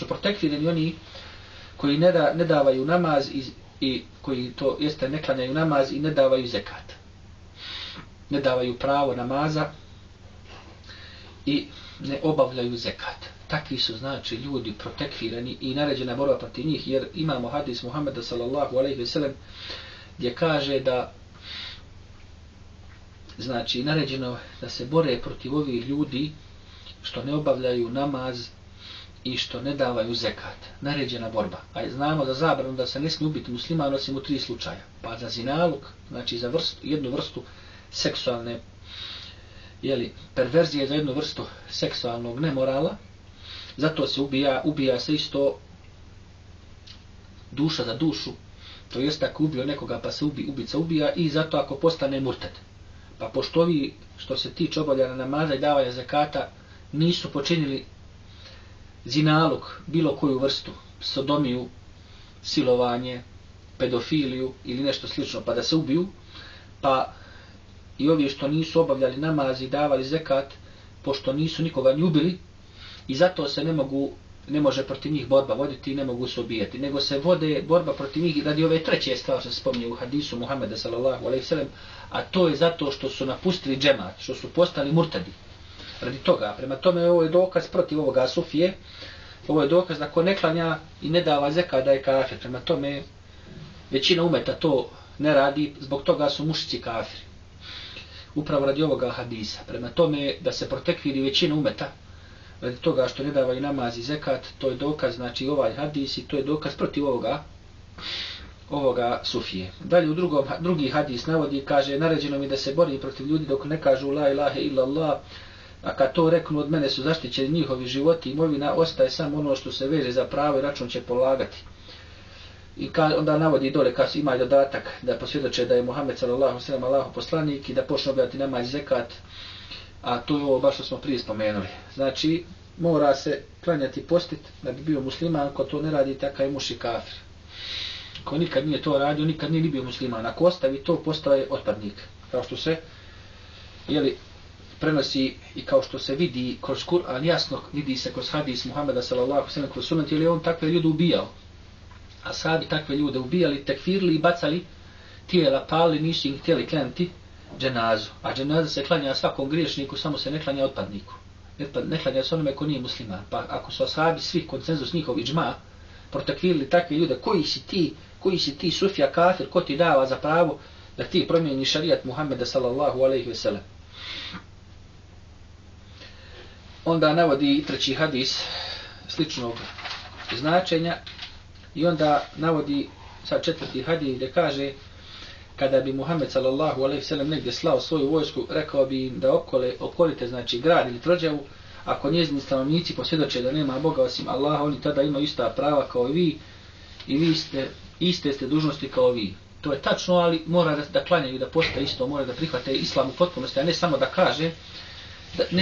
protekvireni oni koji ne davaju namaz i koji to jeste ne klanjaju namaz i ne davaju zekat. Ne davaju pravo namaza i ne obavljaju zekat. Takvi su znači ljudi protekvirani i naređena borba protiv njih, jer imamo hadis Muhammeda sallallahu alejhi ve sellem gdje kaže da znači naređeno da se bore protiv ovih ljudi što ne obavljaju namaz i što ne davaju zekat. Naređena borba. A znamo da zabranu da se ne smije ubiti musliman osim u 3 slučaja. Pa za zinaluk, znači za jednu vrstu seksualne perverzije, za jednu vrstu seksualnog nemorala. Zato se ubija se isto duša za dušu. To jest ako ubio nekoga pa se ubica ubija, i zato ako postane murted. Pa pošto ovi što se tiče obavljanja namaza i davanja zakata nisu počinili zinaluk, bilo koju vrstu, sodomiju, silovanje, pedofiliju ili nešto slično, pa da se ubiju, pa i ovi što nisu obavljali namaz i davali zekat, pošto nisu nikoga ni ubili, i zato se ne može protiv njih borba voditi i ne mogu se ubijati, nego se vode borba protiv njih radi ove treće stvari što se spominje u hadisu Muhammeda sallallahu alejhi ve sellem, a to je zato što su napustili džemat, što su postali murtadi. Radi toga, prema tome ovo je dokaz protiv ovoga Sufije, ovo je dokaz da ko ne klanja i ne dava zekat da je kafir. Prema tome većina umeta to ne radi, zbog toga su mušici kafiri. Upravo radi ovoga hadisa. Prema tome da se protekviri većina umeta radi toga što ne davaju namaz i zekat, to je dokaz, znači ovaj hadis, i to je dokaz protiv ovoga Sufije. Dalje drugi hadis navodi, kaže, naređeno mi da se bori protiv ljudi dok ne kažu la ilaha illallah, a kad to reknu od mene su zaštićeni njihovi životi i imovina, ostaje samo ono što se veže za pravo i račun će polagati. I onda navodi dole kad ima dodatak da posvjedoče da je Muhammed sallallahu alejhi ve sellem Allahov poslanik i da počne obavljati namaz i zekat, a to je ovo baš što smo prije spomenuli. Znači, mora se klanjati i postiti da bi bio musliman, ko to ne radi takav je mušik kafir. Ko nikad nije to radio, nikad nije bio musliman. Ako ostavi to, postaje otpadnik. Kao što se prenosi i kao što se vidi kroz Kur'an, jasno vidi se kroz hadis Muhammeda sallallahu alejhi ve sellem kroz sunet, jer je on takve ljude ubijao. Ashabi takve ljude ubijali, tekfirili i bacali tijela, pali, nisu im htjeli klanjati dženazu. A dženaza se klanja svakom griješniku, samo se ne klanja otpadniku. Ne klanja se onome ko nije musliman. Pa ako su ashabi svi konsenzus njihov iđma protekvirili takve ljude, koji si ti Sufija kafir, ko ti dava za pravo da ti promijeni šarijat Muhammeda sallallahu alejhi ve sellem. Onda navodi treći hadis sličnog značenja i onda navodi sad četvrti hadis gdje kaže, kada bi Muhammed sallallahu alejhi ve sellem negdje slao svoju vojsku, rekao bi im da opkolite znači grad ili tvrđavu, ako njezini stanovnici posvjedoče da nema Boga osim Allaha, oni tada imaju ista prava kao i vi i vi iste ste dužnosti kao vi. To je tačno, ali mora da klanjaju, da postaje isto, mora da prihvate islam u potpunosti, a ne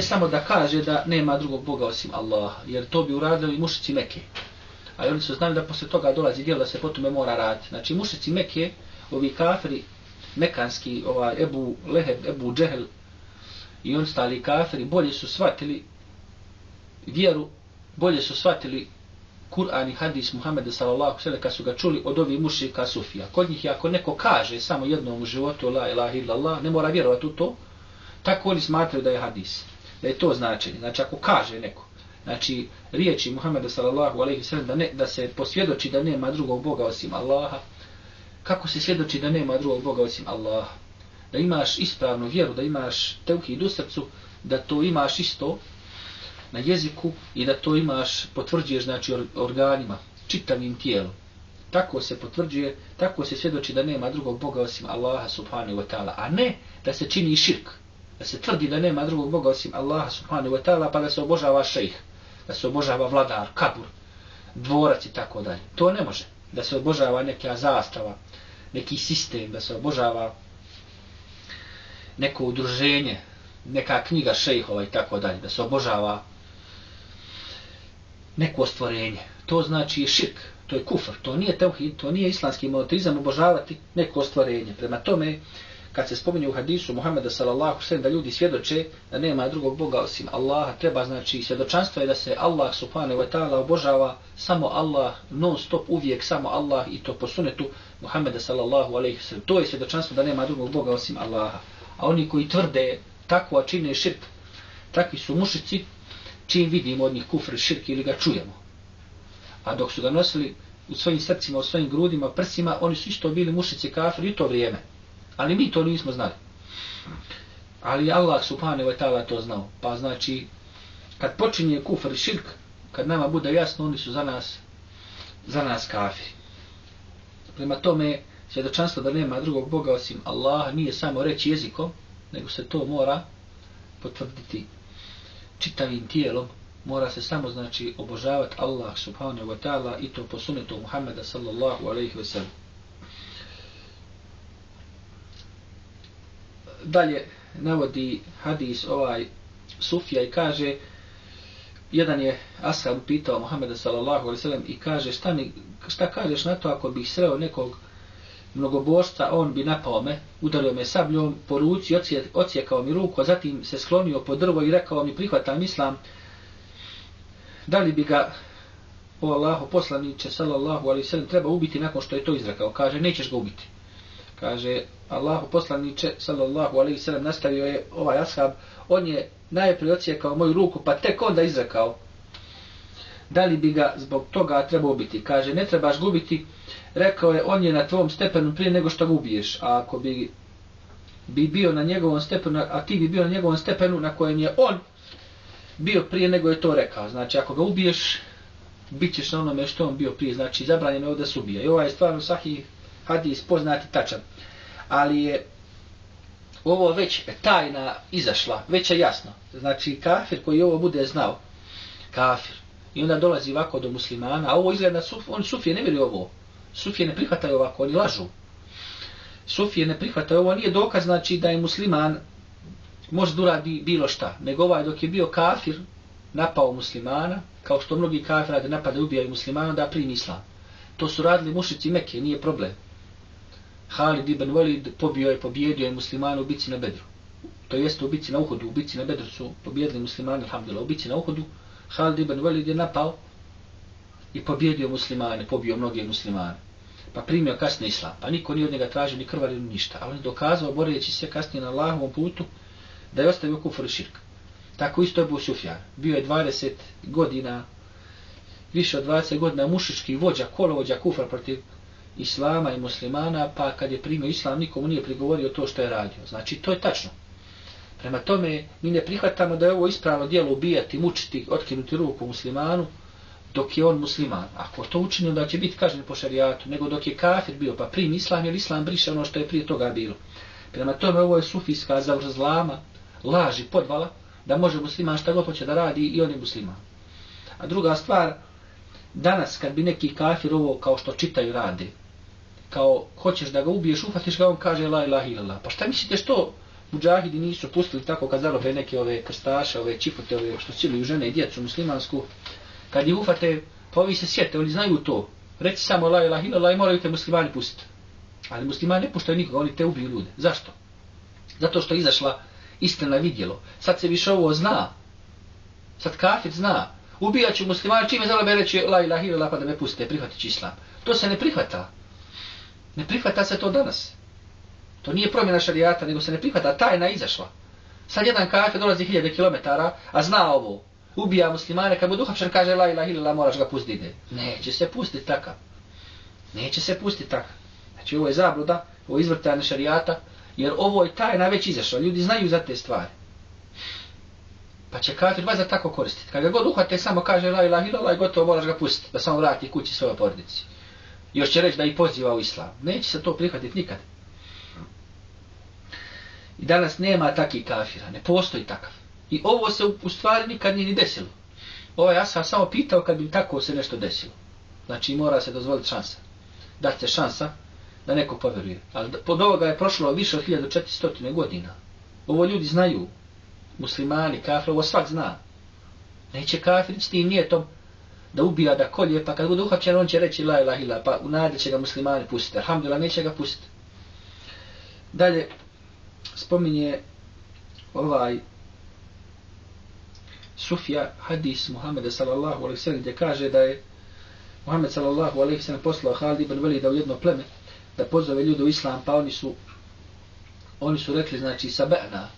samo da kaže da nema drugog Boga osim Allaha, jer to bi uradili i mušici Mekke. A oni su znali da posle toga dolazi djelo da se potom mora raditi. Znači mušici Mekke, ovi kafiri mekanski, Ebu Leheb, Ebu Džehel i ostali kafiri, bolje su shvatili vjeru, bolje su shvatili Kur'an i hadis Muhammeda sallallahu alejhi ve sellem kad su ga čuli od ovih mušrika Sufija. Kod njih ako neko kaže samo jednom u životu la ilaha illallah, ne mora vjerovati u to, tako oni smatraju da je hadis, da je to značenje. Znači ako kaže neko, znači riječi Muhammeda sallallahu alejhi ve sellem da se posvjedoči da nema drugog Boga osim Allaha. Kako se svjedoči da nema drugog Boga osim Allaha? Da imaš ispravnu vjeru, da imaš tevhid u srcu, da to imaš isto na jeziku i da to imaš, potvrđuješ znači organima, čitavim tijelom. Tako se potvrđuje, tako se svjedoči da nema drugog Boga osim Allaha subhanahu wa ta'ala, a ne da se čini širk, da se tvrdi da nema drugog Boga osim Allaha subhanahu wa ta'ala, pa da se obožava šejh, da se obožava vladar, kabur, dvorac i tako dalje. To ne može. Da se obožava neka zastava, neki sistem, da se obožava neko udruženje, neka knjiga šejhova i tako dalje, da se obožava neko stvorenje. To znači širk, to je kufr, to nije tevhid, to nije islamski monoteizam, obožavati neko stvorenje. Prema tome, kad se spominje u hadisu Muhameda sallallahu sallam da ljudi svjedoče da nema drugog Boga osim Allaha, treba znači svjedočanstvo je da se Allah subhanahu wa ta'ala obožava, samo Allah, non stop uvijek samo Allah i to po sunetu Muhameda sallallahu alejhi ve sellem. To je svjedočanstvo da nema drugog Boga osim Allaha. A oni koji tvrde tako, a čine širk, takvi su mušici čim vidimo od njih kufr, širk ili ga čujemo. A dok su ga nosili u svojim srcima, u svojim grudima, prsima, oni su isto bili mušici kafiri u to vrijeme. Ali mi to nismo znali. Ali Allah subhanahu wa ta'ala to znao. Pa znači, kad počinje kufr i širk, kad nama bude jasno, oni su za nas kafiri. Prema tome, svjedočanstvo da nema drugog Boga osim Allaha nije samo reći jezikom, nego se to mora potvrditi čitavim tijelom. Mora se samo znači obožavati Allah subhanahu wa ta'ala i to po sunnetu Muhammeda sallallahu alejhi ve sellem. Dalje navodi hadis Sufija i kaže, jedan je ashab pitao Muhammeda sallallahu alejhi ve sellem i kaže šta kažeš na to ako bih sreo nekog mnogobožca, on bi napao me, udario me sabljom po ruci, odsjekao mi ruku, a zatim se sklonio po drvo i rekao mi prihvatam islam. Da li bi ga, o Allahu poslaniče sallallahu alejhi ve sellem, treba ubiti nakon što je to izrekao? Kaže, nećeš ga ubiti. Kaže, Allahu poslaniče sallallahu alejhi ve sellem, nastavio je ovaj ashab, on je najprije odsjekao moju ruku, pa tek onda izrekao. Da li bi ga zbog toga trebao ubiti? Kaže, ne trebaš ga ubiti. Rekao je, on je na tvom stepenu prije nego što ga ubiješ. A ako bi bio na njegovom stepenu, a ti bi bio na njegovom stepenu na kojem je on bio prije nego je to rekao. Znači, ako ga ubiješ, bit ćeš na onome što on bio prije. Znači, zabranjeno je ovdje da se ubija. I ovaj je stvarno sahih hadis poznati tačan. Ali je ovo već tajna izašla, već je jasno. Znači, kafir koji ovo bude znao, kafir, i onda dolazi ovako do muslimana, a ovo izgleda, oni Sufije ne vjeruju ovo. Sufije ne prihvataju ovako, oni lažu. Sufije ne prihvataju ovo, nije dokaz znači da je musliman može da uradi bilo šta. Nego ovaj dok je bio kafir, napao muslimana, kao što mnogi kafir rade napada i ubijaju muslimana, da primi islam. To su radili mušici Mekke, nije problem. Halid ibn Walid pobjedio je muslimana u bici na Bedru. To jeste u bici na Uhudu, u bici na Bedru su pobjedili muslimani, alhamdulillah, u bici na Uhudu. Halid ibn Walid je napao i pobjedio muslimane, pobio mnoge muslimane. Pa primio kasnije islam. Pa niko nije od njega tražio ni krvario ni ništa. Ali on je dokazao, boreći se kasnije na Allahovom putu, da je ostavio kufr i širk. Tako isto je Ebu Sufjan. Bio je 20 godina, više od 20 godina mušički vođa, kolovođa kufra protiv islama i muslimana, pa kad je primio islam, nikomu nije prigovorio to što je radio. Znači, to je tačno. Prema tome, mi ne prihvatamo da je ovo ispravno djelo ubijati, mučiti, otkinuti ruku muslimanu, dok je on musliman. Ako to učini, onda će biti kažnjen po šarijatu, nego dok je kafir bio, pa primi islam, jer islam briše ono što je prije toga bilo. Prema tome, ovo je sufijska zavrzlama, laži, podvala, da može musliman šta god hoće da radi i on je musliman. A druga stvar, danas kad bi neki kafir ovo kao što čitaju rade, kao hoćeš da ga ubiješ, uhvatiš ga, on kaže la ilaha illallah. Pa šta mislite što mudžahidi nisu pustili tako kad zalobe neke ove krstaše, ove čifute, ove što siluju žene i djecu muslimansku, kad ih ufate, pa ovi se sjete, oni znaju to. Reci samo la ilaha illallah i moraju te muslimani pustiti. Ali muslimani ne puštaju nikoga, oni te ubiju ljude. Zašto? Zato što je izašla istina vidjelo. Sad se više ovo zna. Sad kafir zna. Ubijat ću muslimani, čime zalobe reći la ilaha illallah pa da me pustite, prihvatit ću islam. To se ne prihvata. Ne prihvata se to danas. To nije promjena šarijata, nego se ne prihvata. Tajna izašla. Sad jedan kafir dolazi 1000 kilometara, a zna ovo. Ubija muslimane, kad bude uhapšen kaže la ilaha illallah, moraš ga pustiti. Neće se pustiti takav. Neće se pustiti takav. Znači ovo je zabluda, ovo je izvrtanje šarijata, jer ovo je tajna već izašla. Ljudi znaju za te stvari. Pa će kafir vas za tako koristiti. Kad ga god uhvate, samo kaže la ilaha illallah i gotovo, moraš ga pustiti, da samo vrati kući svoje porodici. Još će reći da ih poziva u islam. Neće se to prihvatiti nikad. I danas nema takih kafira, ne postoji takav. I ovo se u stvari nikad nije ni desilo. Ovo ja sam samo pitao kad bi tako se nešto desilo. Znači mora se dozvoliti šansa. Dati se šansa da neko povjeruje. Ali pod ovoga je prošlo više od 1400 godina. Ovo ljudi znaju. Muslimani, kafir, ovo svak zna. Neće kafir s tim nijetom da ubija, da kolje, pa kad bude uhapćen on će reći la ilaha illallah, pa u nadi će ga muslimani pustiti. Alhamdulillah, neće ga pustiti. Dalje, spominje ovaj Sufja hadis Muhammeda sallallahu alejhi ve sellem gdje kaže da je Muhammed sallallahu alejhi ve sellem poslao Halid ibn Velida u jedno pleme da pozove ljude u islam, pa oni su rekli znači sabana,